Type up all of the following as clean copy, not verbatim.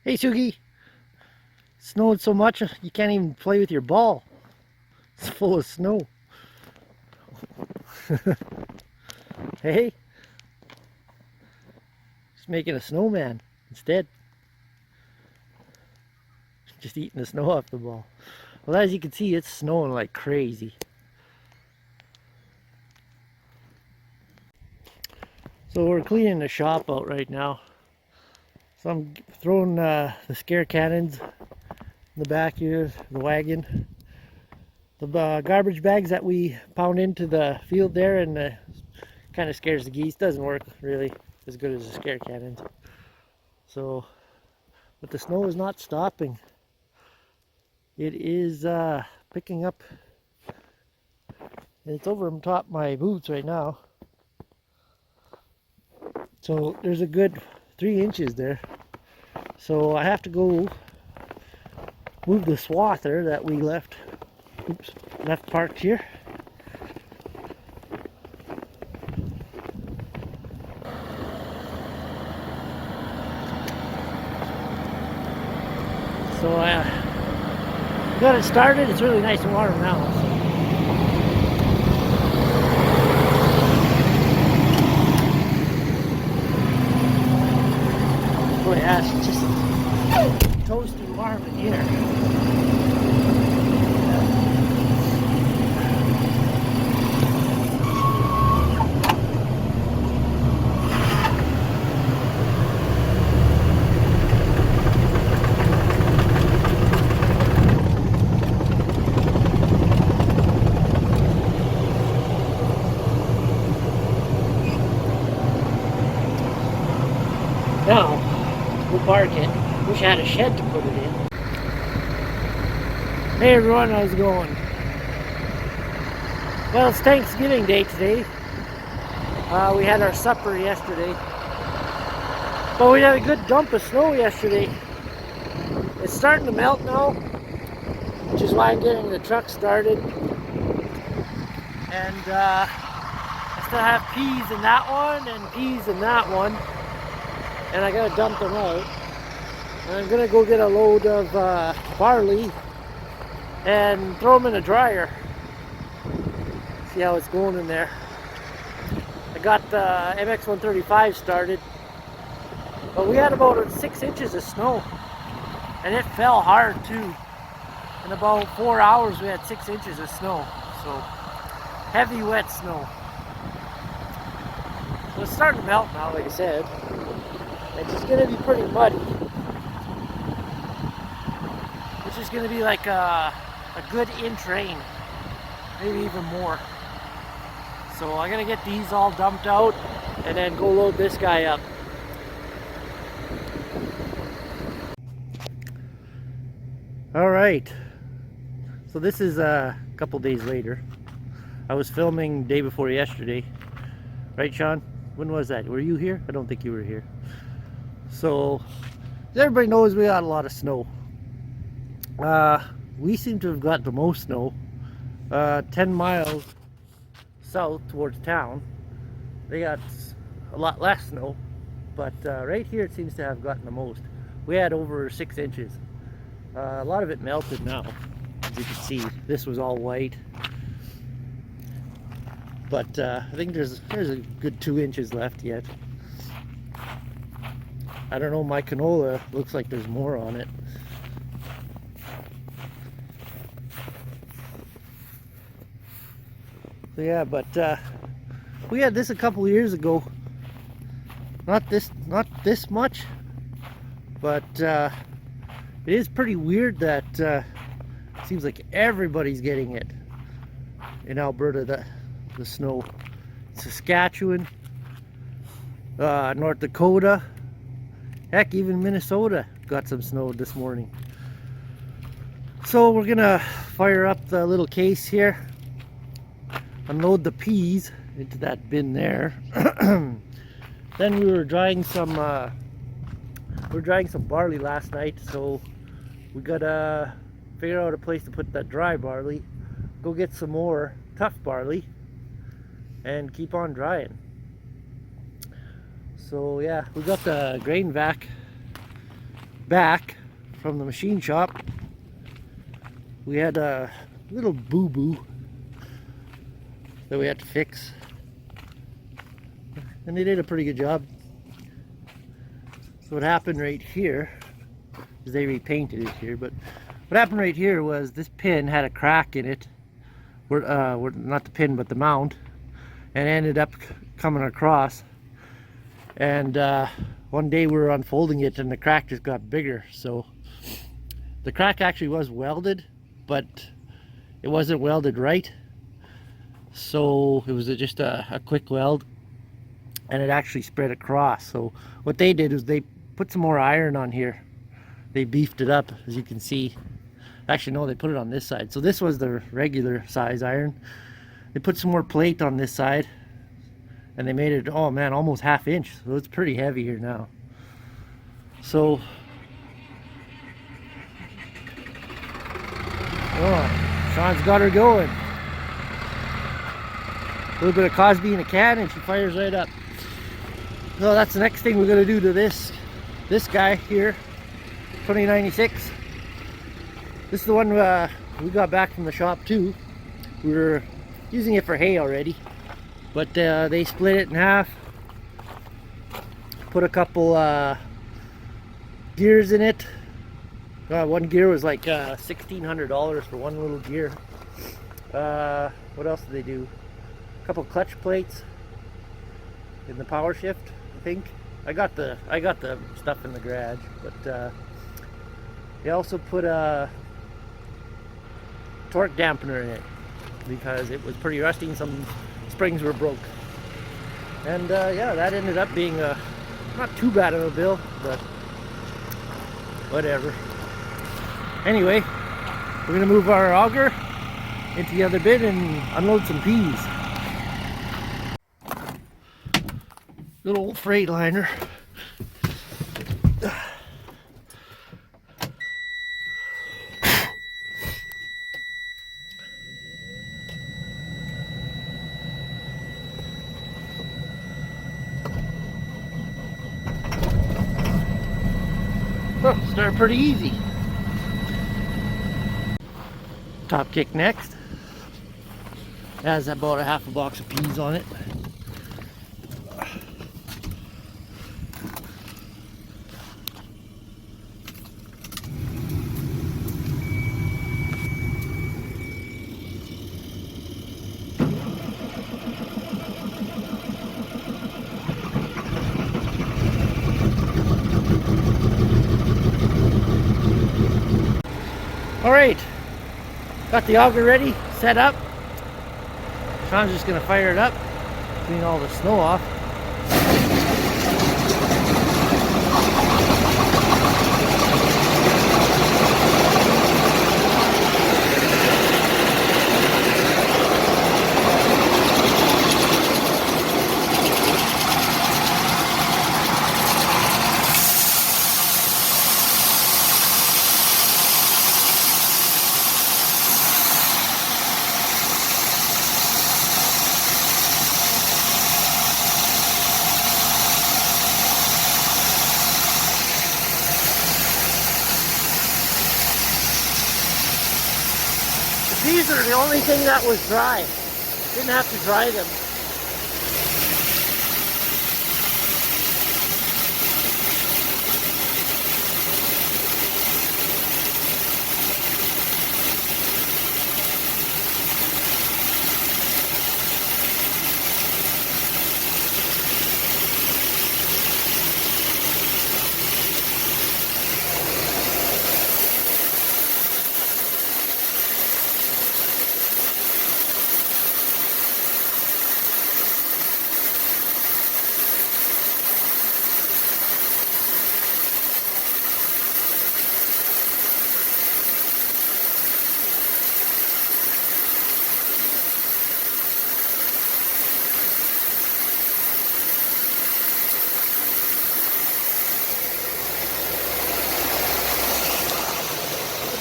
Hey Sugi, snowed so much you can't even play with your ball. It's full of snow. Hey, just making a snowman instead. Just eating the snow off the ball. Well, as you can see, it's snowing like crazy. So we're cleaning the shop out right now. So I'm throwing the scare cannons in the back here, the wagon. The garbage bags that we pound into the field there and kind of scares the geese. Doesn't work really as good as the scare cannons. So, but the snow is not stopping. It is picking up. It's over on top of my boots right now. So there's a good 3 inches there. So I have to go move the swather that we left parked here. So I got it started. It's really nice and warm now. Boy, yeah, it's just toasty warm in here. Now, we'll park it. Wish I had a shed to put it in. Hey everyone, how's it going? Well, it's Thanksgiving Day today. We had our supper yesterday. But we had a good dump of snow yesterday. It's starting to melt now, which is why I'm getting the truck started. And I still have peas in that one and peas in that one. And I gotta dump them out. And I'm gonna go get a load of barley and throw them in a dryer. See how it's going in there. I got the MX-135 started, but we had about 6 inches of snow, and it fell hard too. In about 4 hours we had 6 inches of snow, so heavy wet snow. So it's starting to melt now, like I said. It's just going to be pretty muddy. It's just going to be like a good inch rain, maybe even more. So I'm going to get these all dumped out and then go load this guy up. All right. So this is a couple days later. I was filming day before yesterday. Right, Sean? When was that? Were you here? I don't think you were here. So, everybody knows we got a lot of snow. We seem to have got the most snow. 10 miles south towards town, they got a lot less snow. But right here it seems to have gotten the most. We had over 6 inches. A lot of it melted now. As you can see, this was all white. But I think there's a good 2 inches left yet. I don't know, my canola looks like there's more on it. So yeah, but we had this a couple years ago. Not this much, but it is pretty weird that it seems like everybody's getting it in Alberta. The snow, Saskatchewan, North Dakota. Heck, even Minnesota got some snow this morning. So we're gonna fire up the little case here, unload the peas into that bin there. Then we were drying some barley last night, so we gotta figure out a place to put that dry barley, go get some more tough barley, and keep on drying. So yeah, we got the grain vac back from the machine shop, we had a little boo-boo that we had to fix, and they did a pretty good job. So what happened right here is they repainted it here, but what happened right here was this pin had a crack in it, not the pin but the mount, and ended up coming across. And one day we were unfolding it and the crack just got bigger. So the crack actually was welded, but it wasn't welded right, so it was just a quick weld, and it actually spread across. So what they did is they put some more iron on here. They beefed it up, as you can see. Actually no, they put it on this side. So this was the regular size iron. They put some more plate on this side, and they made it, oh man, almost ½ inch. So it's pretty heavy here now. So oh, Sean's got her going. A little bit of Cosby in a can and she fires right up. So that's the next thing we're gonna do to this guy here, 2096. This is the one we got back from the shop too. We were using it for hay already, but they split it in half, put a couple gears in it. One gear was like $1,600 for one little gear. What else did they do? A couple clutch plates in the power shift, I think. I got the stuff in the garage, but they also put a torque dampener in it because it was pretty rusty and some springs were broke. And yeah, that ended up being not too bad of a bill, but whatever. Anyway, we're gonna move our auger into the other bin and unload some peas. Good old Freightliner. Oh, started pretty easy. Top kick next. Has about a half a box of peas on it. Alright, got the auger ready, set up. Sean's just going to fire it up, clean all the snow off. These are the only thing that was dry. Didn't have to dry them.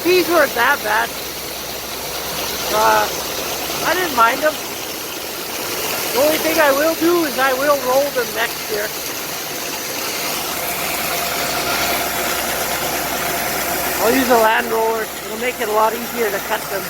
These weren't that bad. I didn't mind them. The only thing I will do is I will roll them next year. I'll use a land roller. It'll make it a lot easier to cut them.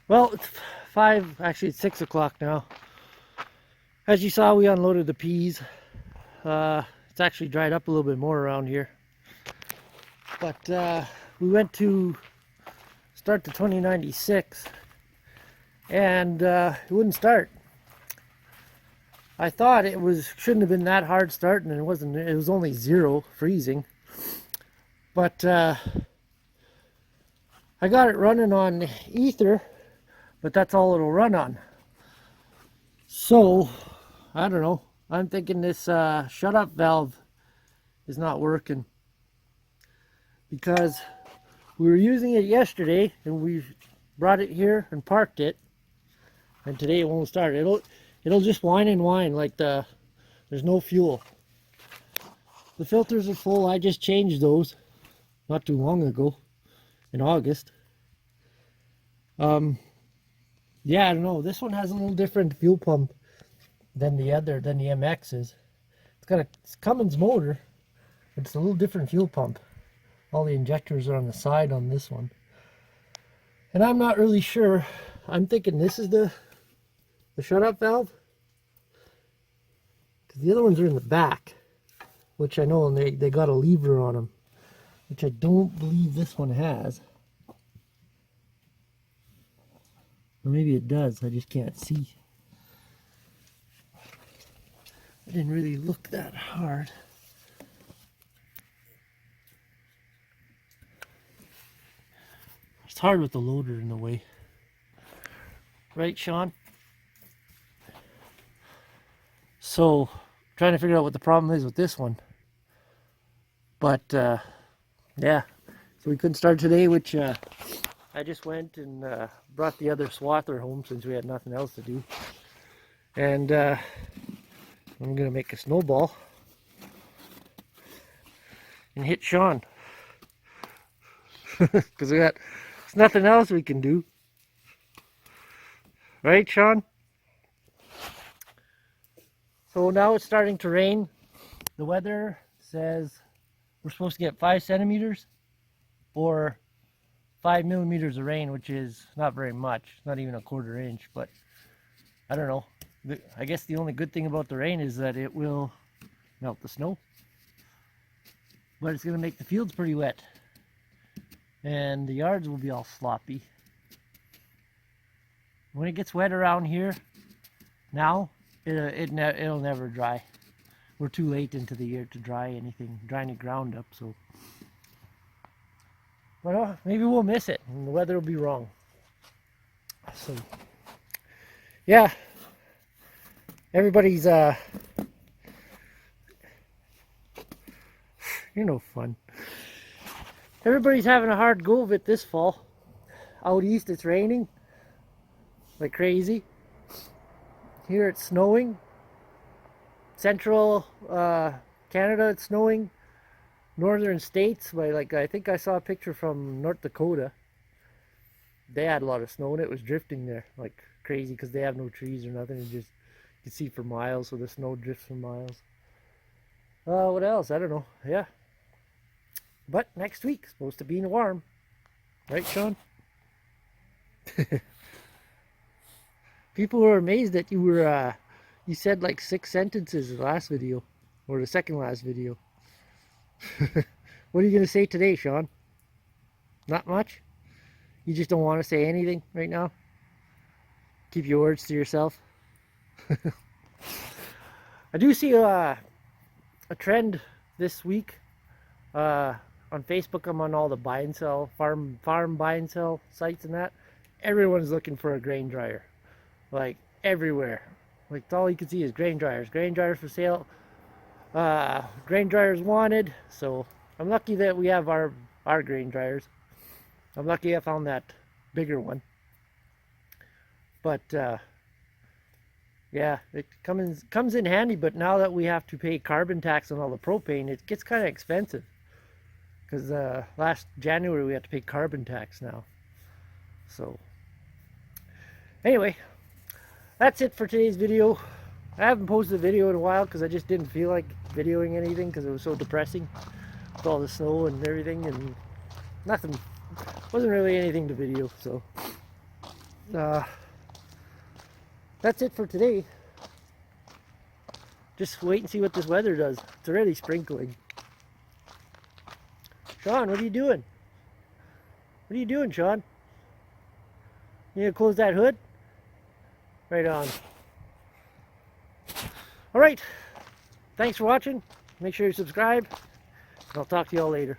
Well, it's 5, actually it's 6 o'clock now. As you saw, we unloaded the peas. It's actually dried up a little bit more around here. But we went to start the 2096 and it wouldn't start. I thought it shouldn't have been that hard starting, and it wasn't. It was only 0 freezing. But I got it running on ether, but that's all it'll run on. So I don't know. I'm thinking this shut up valve is not working, because we were using it yesterday and we brought it here and parked it, and today it won't start. It'll just whine and whine like there's no fuel. The filters are full. I just changed those not too long ago in August. Yeah, I don't know. This one has a little different fuel pump than the MX's. It's got a Cummins motor, but it's a little different fuel pump. All the injectors are on the side on this one. And I'm not really sure. I'm thinking this is the shut-up valve, because the other ones are in the back, which I know, and they got a lever on them, which I don't believe this one has. Or maybe it does, I just can't see. I didn't really look that hard. It's hard with the loader in the way. Right, Sean? So, trying to figure out what the problem is with this one. But, yeah. So we couldn't start today, which I just went and brought the other swather home since we had nothing else to do. And I'm going to make a snowball and hit Sean. Because there's nothing else we can do. Right, Sean? So now it's starting to rain. The weather says we're supposed to get 5 centimeters or 5 millimeters of rain, which is not very much. Not even a quarter inch, but I don't know. I guess the only good thing about the rain is that it will melt the snow. But it's going to make the fields pretty wet. And the yards will be all sloppy. When it gets wet around here, now, it'll never dry. We're too late into the year to dry any ground up, so. Well, maybe we'll miss it, and the weather will be wrong. So, yeah. Everybody's, you're no fun. Everybody's having a hard go of it this fall. Out east it's raining like crazy. Here it's snowing. Central Canada it's snowing. Northern states, I think I saw a picture from North Dakota. They had a lot of snow and it was drifting there like crazy because they have no trees or nothing. It just, you can see for miles, so the snow drifts for miles. What else? I don't know. Yeah. But next week, supposed to be warm. Right, Sean? People were amazed that you said like 6 sentences in the last video, or the second last video. What are you going to say today, Sean? Not much? You just don't want to say anything right now? Keep your words to yourself? I do see a trend this week. On Facebook, I'm on all the buy and sell, farm buy and sell sites and that. Everyone's looking for a grain dryer. Like, everywhere. Like, all you can see is grain dryers. Grain dryers for sale. Grain dryers wanted. So, I'm lucky that we have our grain dryers. I'm lucky I found that bigger one. But, Yeah, it comes in handy, but now that we have to pay carbon tax on all the propane, it gets kind of expensive. Because last January we had to pay carbon tax now. So, anyway, that's it for today's video. I haven't posted a video in a while because I just didn't feel like videoing anything because it was so depressing with all the snow and everything, and nothing, wasn't really anything to video. So, that's it for today. Just wait and see what this weather does. It's already sprinkling. Sean, what are you doing? What are you doing, Sean? You gonna close that hood? Right on. Alright. Thanks for watching. Make sure you subscribe. And I'll talk to you all later.